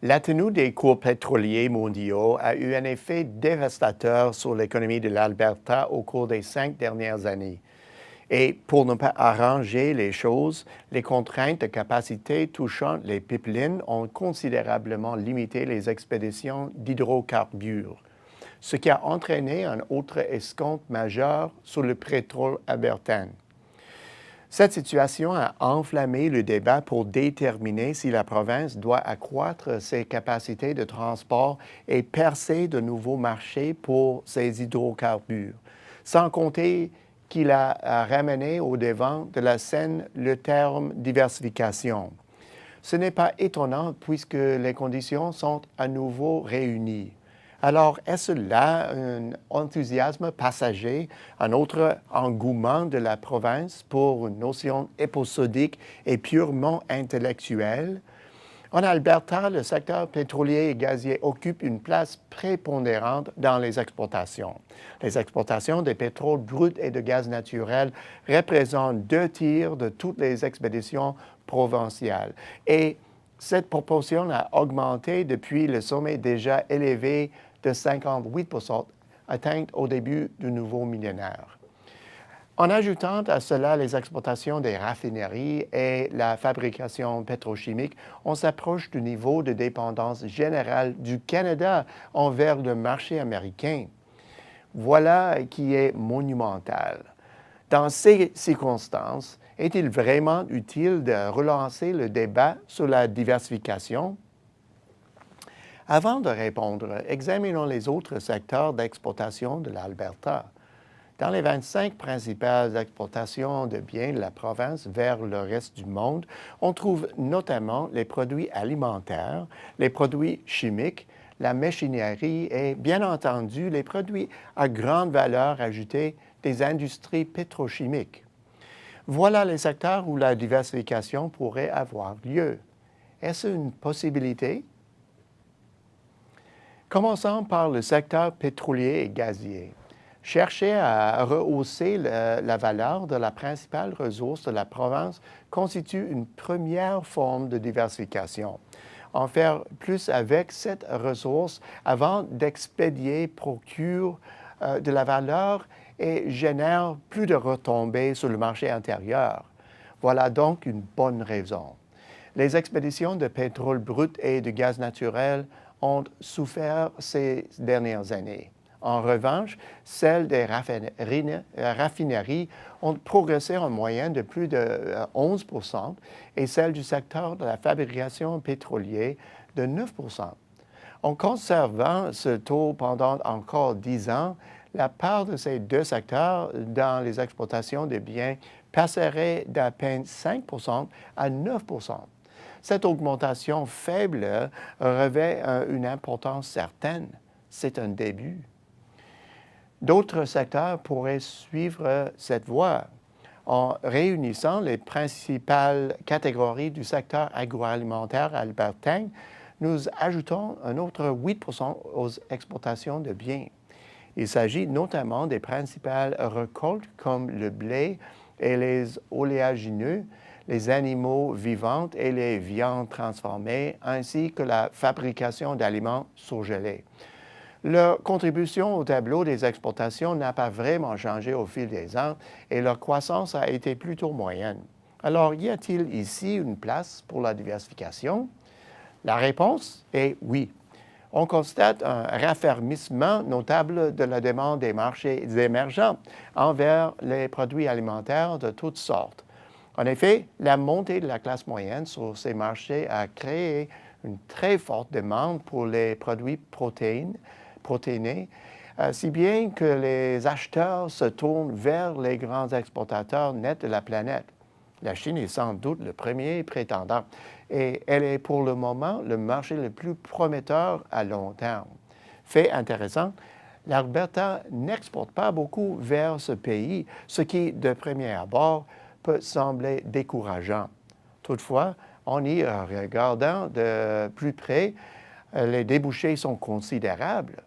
La tenue des cours pétroliers mondiaux a eu un effet dévastateur sur l'économie de l'Alberta au cours des 5 dernières années. Et pour ne pas arranger les choses, les contraintes de capacité touchant les pipelines ont considérablement limité les expéditions d'hydrocarbures, ce qui a entraîné un autre escompte majeur sur le pétrole albertain. Cette situation a enflammé le débat pour déterminer si la province doit accroître ses capacités de transport et percer de nouveaux marchés pour ses hydrocarbures, sans compter qu'il a ramené au devant de la scène le terme diversification. Ce n'est pas étonnant puisque les conditions sont à nouveau réunies. Alors, est-ce là un enthousiasme passager, un autre engouement de la province pour une notion épisodique et purement intellectuelle? En Alberta, le secteur pétrolier et gazier occupe une place prépondérante dans les exportations. Les exportations de pétrole brut et de gaz naturel représentent 2 tiers de toutes les expéditions provinciales. Et cette proportion a augmenté depuis le sommet déjà élevé de 58% atteint au début du nouveau millénaire. En ajoutant à cela les exportations des raffineries et la fabrication pétrochimique, on s'approche du niveau de dépendance générale du Canada envers le marché américain. Voilà qui est monumental. Dans ces circonstances, est-il vraiment utile de relancer le débat sur la diversification? Avant de répondre, examinons les autres secteurs d'exportation de l'Alberta. Dans les 25 principales exportations de biens de la province vers le reste du monde, on trouve notamment les produits alimentaires, les produits chimiques, la machinerie et, bien entendu, les produits à grande valeur ajoutée des industries pétrochimiques. Voilà les secteurs où la diversification pourrait avoir lieu. Est-ce une possibilité? Commençons par le secteur pétrolier et gazier. Chercher à rehausser la valeur de la principale ressource de la province constitue une première forme de diversification. En faire plus avec cette ressource avant d'expédier procure de la valeur et génère plus de retombées sur le marché intérieur. Voilà donc une bonne raison. Les expéditions de pétrole brut et de gaz naturel ont souffert ces dernières années. En revanche, celles des raffineries ont progressé en moyenne de plus de 11% et celles du secteur de la fabrication pétrolière de 9%. En conservant ce taux pendant encore 10 ans, la part de ces deux secteurs dans les exportations de biens passerait d'à peine 5% à 9%. Cette augmentation faible revêt une importance certaine. C'est un début. D'autres secteurs pourraient suivre cette voie. En réunissant les principales catégories du secteur agroalimentaire albertain, nous ajoutons un autre 8% aux exportations de biens. Il s'agit notamment des principales récoltes comme le blé et les oléagineux, les animaux vivants et les viandes transformées, ainsi que la fabrication d'aliments surgelés. Leur contribution au tableau des exportations n'a pas vraiment changé au fil des ans et leur croissance a été plutôt moyenne. Alors, y a-t-il ici une place pour la diversification? La réponse est oui. On constate un raffermissement notable de la demande des marchés émergents envers les produits alimentaires de toutes sortes. En effet, la montée de la classe moyenne sur ces marchés a créé une très forte demande pour les produits protéinés, si bien que les acheteurs se tournent vers les grands exportateurs nets de la planète. La Chine est sans doute le premier prétendant et elle est pour le moment le marché le plus prometteur à long terme. Fait intéressant, l'Alberta n'exporte pas beaucoup vers ce pays, ce qui, de premier abord, peut sembler décourageant. Toutefois, en y regardant de plus près, les débouchés sont considérables.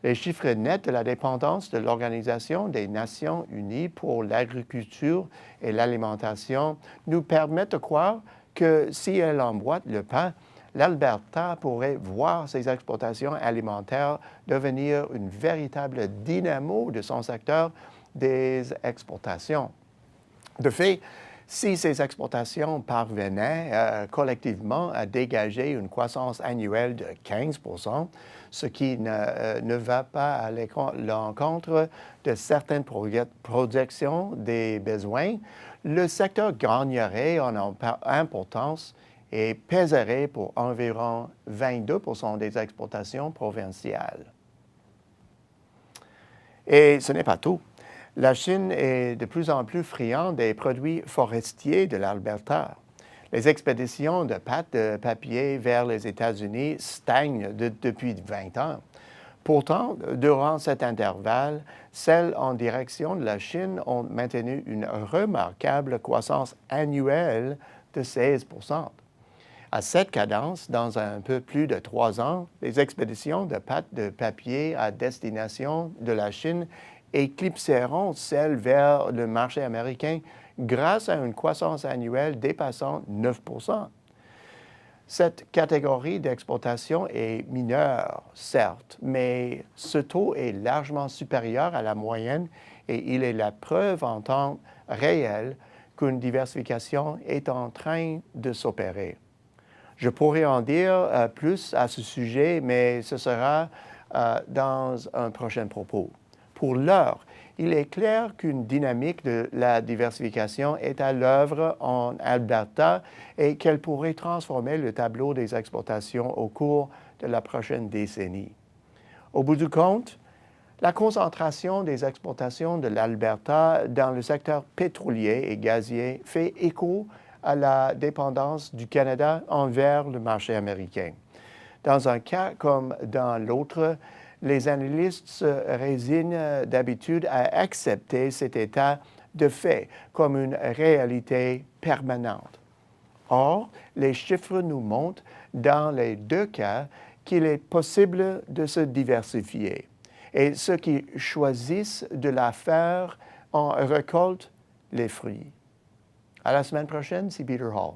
Les chiffres nets de la dépendance de l'Organisation des Nations unies pour l'agriculture et l'alimentation nous permettent de croire que si elle emboîte le pas, l'Alberta pourrait voir ses exportations alimentaires devenir une véritable dynamo de son secteur des exportations. De fait, si ces exportations parvenaient collectivement à dégager une croissance annuelle de 15 ce qui ne va pas à l'encontre de certaines projections des besoins, le secteur gagnerait en importance et pèserait pour environ 22 des exportations provinciales. Et ce n'est pas tout. La Chine est de plus en plus friande des produits forestiers de l'Alberta. Les expéditions de pâte de papier vers les États-Unis stagnent depuis 20 ans. Pourtant, durant cet intervalle, celles en direction de la Chine ont maintenu une remarquable croissance annuelle de 16 À cette cadence, dans un peu plus de 3 ans, les expéditions de pâte de papier à destination de la Chine éclipseront celles vers le marché américain grâce à une croissance annuelle dépassant 9 Cette catégorie d'exportation est mineure, certes, mais ce taux est largement supérieur à la moyenne et il est la preuve en temps réel qu'une diversification est en train de s'opérer. Je pourrais en dire plus à ce sujet, mais ce sera dans un prochain propos. Pour l'heure, il est clair qu'une dynamique de la diversification est à l'œuvre en Alberta et qu'elle pourrait transformer le tableau des exportations au cours de la prochaine décennie. Au bout du compte, la concentration des exportations de l'Alberta dans le secteur pétrolier et gazier fait écho à la dépendance du Canada envers le marché américain. Dans un cas comme dans l'autre, les analystes se résignent d'habitude à accepter cet état de fait comme une réalité permanente. Or, les chiffres nous montrent dans les deux cas qu'il est possible de se diversifier. Et ceux qui choisissent de la faire en récoltent les fruits. À la semaine prochaine, c'est Peter Hall.